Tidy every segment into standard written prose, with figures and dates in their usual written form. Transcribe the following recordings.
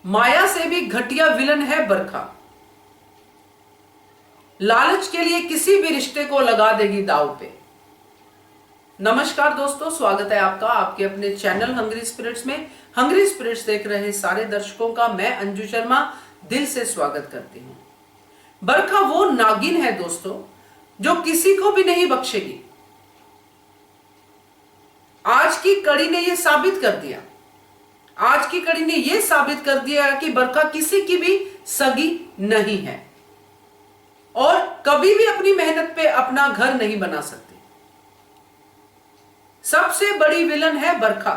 माया से भी घटिया विलन है बरखा। लालच के लिए किसी भी रिश्ते को लगा देगी दांव पे। नमस्कार दोस्तों, स्वागत है आपका आपके अपने चैनल हंग्री स्पिरिट्स में। हंग्री स्पिरिट्स देख रहे सारे दर्शकों का मैं अंजू शर्मा दिल से स्वागत करती हूं। बरखा वो नागिन है दोस्तों जो किसी को भी नहीं बख्शेगी। आज की कड़ी ने यह साबित कर दिया, आज की कड़ी ने यह साबित कर दिया कि बरखा किसी की भी सगी नहीं है और कभी भी अपनी मेहनत पे अपना घर नहीं बना सकती। सबसे बड़ी विलन है बरखा,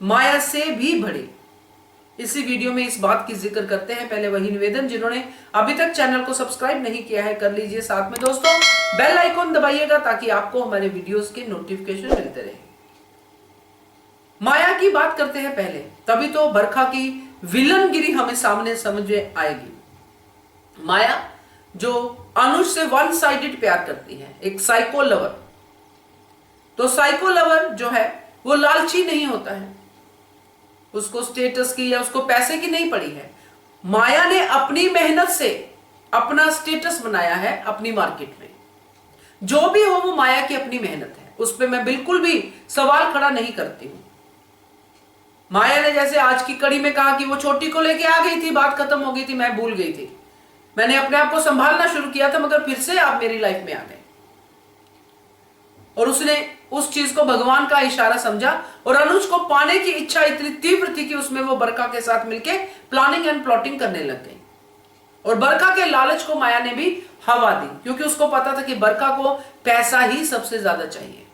माया से भी बड़ी। इसी वीडियो में इस बात की जिक्र करते हैं। पहले वही निवेदन, जिन्होंने अभी तक चैनल को सब्सक्राइब नहीं किया है कर लीजिए, साथ में दोस्तों बेल आइकॉन दबाइएगा ताकि आपको हमारे वीडियोस के नोटिफिकेशन मिलते रहे। माया की बात करते हैं पहले, तभी तो बरखा की विलनगिरी हमें सामने समझ में आएगी। माया जो अनुज से वन साइडेड प्यार करती है, एक साइको लवर। तो साइको लवर जो है वो लालची नहीं होता है, उसको स्टेटस की या उसको पैसे की नहीं पड़ी है। माया ने अपनी मेहनत से अपना स्टेटस बनाया है अपनी मार्केट में। जो भी हो वो माया की अपनी मेहनत है, उस पर मैं बिल्कुल भी सवाल खड़ा नहीं करती हूं। माया ने जैसे आज की कड़ी में कहा कि वो छोटी को लेके आ गई थी, बात खत्म हो गई थी, मैं भूल गई थी, मैंने अपने आप को संभालना शुरू किया था, मगर फिर से आप मेरी लाइफ में आ गए। और उसने उस चीज को भगवान का इशारा समझा और अनुज को पाने की इच्छा इतनी तीव्र थी कि उसमें वो बरखा के साथ मिलके प्लानिंग एंड प्लॉटिंग करने लग गई। और बरखा के लालच को माया ने भी हवा दी, क्योंकि उसको पता था कि बरखा को पैसा ही सबसे ज्यादा चाहिए।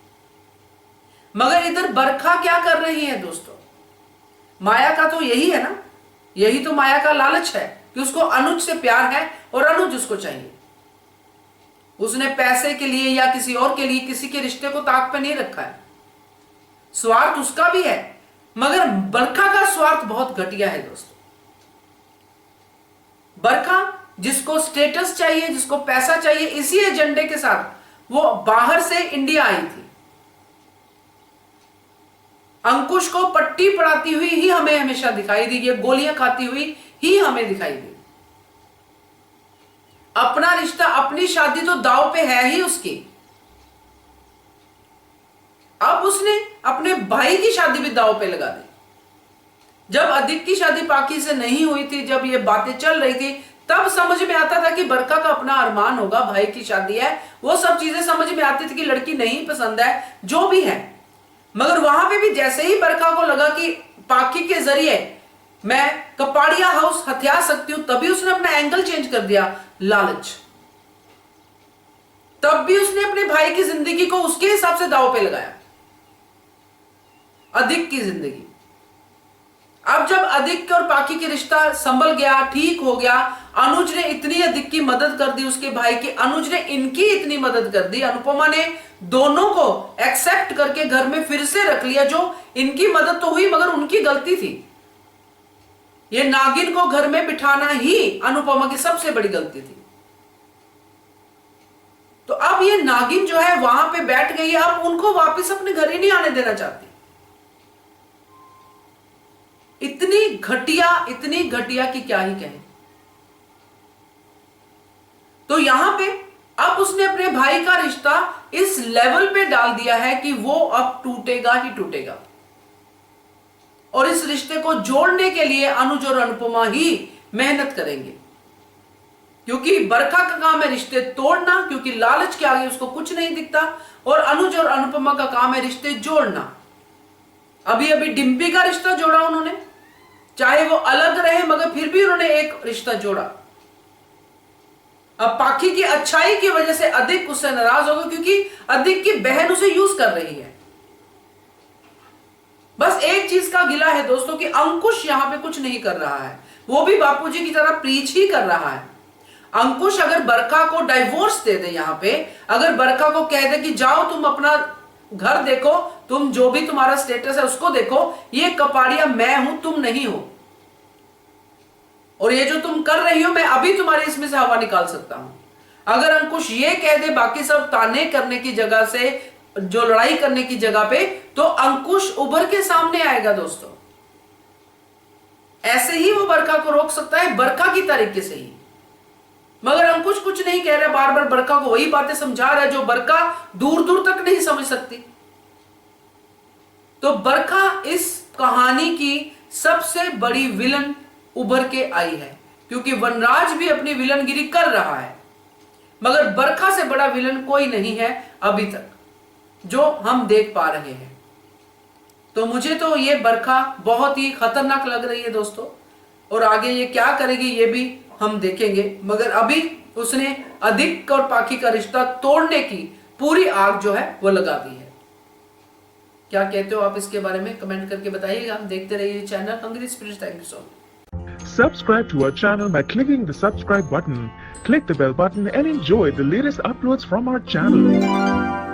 मगर इधर बरखा क्या कर रही है दोस्तों? माया का तो यही है ना, यही तो माया का लालच है कि उसको अनुज से प्यार है और अनुज उसको चाहिए। उसने पैसे के लिए या किसी और के लिए किसी के रिश्ते को ताक पे नहीं रखा है। स्वार्थ उसका भी है, मगर बरखा का स्वार्थ बहुत घटिया है दोस्तों। बरखा जिसको स्टेटस चाहिए, जिसको पैसा चाहिए, इसी एजेंडे के साथ वो बाहर से इंडिया आई थी। अंकुश को पट्टी पड़ाती हुई ही हमें हमेशा दिखाई दी, ये गोलियां खाती हुई ही हमें दिखाई दी। अपना रिश्ता, अपनी शादी तो दांव पे है ही उसकी। अब उसने अपने भाई की शादी भी दांव पे लगा दी। जब अधिक की शादी पाकी से नहीं हुई थी, जब ये बातें चल रही थी, तब समझ में आता था कि बरखा का अपना अरमान होगा, भाई की शादी है, वो सब चीजें समझ में आती थी कि लड़की नहीं पसंद है, जो भी है। मगर वहां पे भी जैसे ही बरखा को लगा कि पाकी के जरिए मैं कपाड़िया हाउस हथिया सकती हूं, तभी उसने अपना एंगल चेंज कर दिया, लालच। तब भी उसने अपने भाई की जिंदगी को उसके हिसाब से दांव पे लगाया, अधिक की जिंदगी। अब जब अधिक और पाकी के रिश्ता संभल गया, ठीक हो गया, अनुज ने इतनी अधिक की मदद कर दी उसके भाई की, अनुज ने इनकी इतनी मदद कर दी, अनुपमा ने दोनों को एक्सेप्ट करके घर में फिर से रख लिया। जो इनकी मदद तो हुई मगर उनकी गलती थी। ये नागिन को घर में बिठाना ही अनुपमा की सबसे बड़ी गलती थी। तो अब ये नागिन जो है वहां पे बैठ गई है, अब उनको वापस अपने घर ही नहीं आने देना चाहती। इतनी घटिया कि क्या ही कहें। तो यहां पे अब उसने अपने भाई का रिश्ता इस लेवल पे डाल दिया है कि वो अब टूटेगा ही टूटेगा। और इस रिश्ते को जोड़ने के लिए अनुज और अनुपमा ही मेहनत करेंगे, क्योंकि बरखा का काम है रिश्ते तोड़ना, क्योंकि लालच के आगे उसको कुछ नहीं दिखता। और अनुज और अनुपमा का काम है रिश्ते जोड़ना। अभी अभी डिम्पी का रिश्ता जोड़ा उन्होंने, चाहे वो अलग रहे मगर फिर भी उन्होंने एक रिश्ता जोड़ा। अब पाखी की अच्छाई की वजह से अधिक उससे नाराज होगा, क्योंकि अधिक की बहन उसे यूज कर रही है। बस एक चीज का गिला है दोस्तों कि अंकुश यहां पे कुछ नहीं कर रहा है, वो भी बापूजी की तरह प्रीच ही कर रहा है। अंकुश अगर बरखा को डाइवोर्स दे दे, यहां पे अगर बरखा को कह दे कि जाओ तुम अपना घर देखो, तुम जो भी तुम्हारा स्टेटस है उसको देखो, ये कपाड़िया मैं हूं, तुम नहीं हो, और ये जो तुम कर रही हो मैं अभी तुम्हारे इसमें से हवा निकाल सकता हूं। अगर अंकुश ये कह दे बाकी सब ताने करने की जगह से, जो लड़ाई करने की जगह पे, तो अंकुश उभर के सामने आएगा दोस्तों। ऐसे ही वो बरखा को रोक सकता है, बरखा की तरीके से ही। मगर अंकुश कुछ नहीं कह रहे, बार बार बरखा को वही बातें समझा रहा है जो बरखा दूर दूर तक नहीं समझ सकती। तो बरखा इस कहानी की सबसे बड़ी विलन उभर के आई है, क्योंकि वनराज भी अपनी विलनगिरी कर रहा है, मगर बरखा से बड़ा विलन कोई नहीं है अभी तक जो हम देख पा रहे हैं। तो मुझे तो ये बरखा बहुत ही खतरनाक लग रही है दोस्तों, और आगे ये क्या करेगी ये भी हम देखेंगे। मगर अभी उसने अधिक और पाखी का रिश्ता तोड़ने की पूरी आग जो है वो लगा दी है। क्या कहते हो आप इसके बारे में? कमेंट करके बताइएगा। देखते रहिए channel hungry spirits. Thank you so much. Subscribe to our channel by clicking the subscribe button. Click the bell button and enjoy the latest uploads from our channel.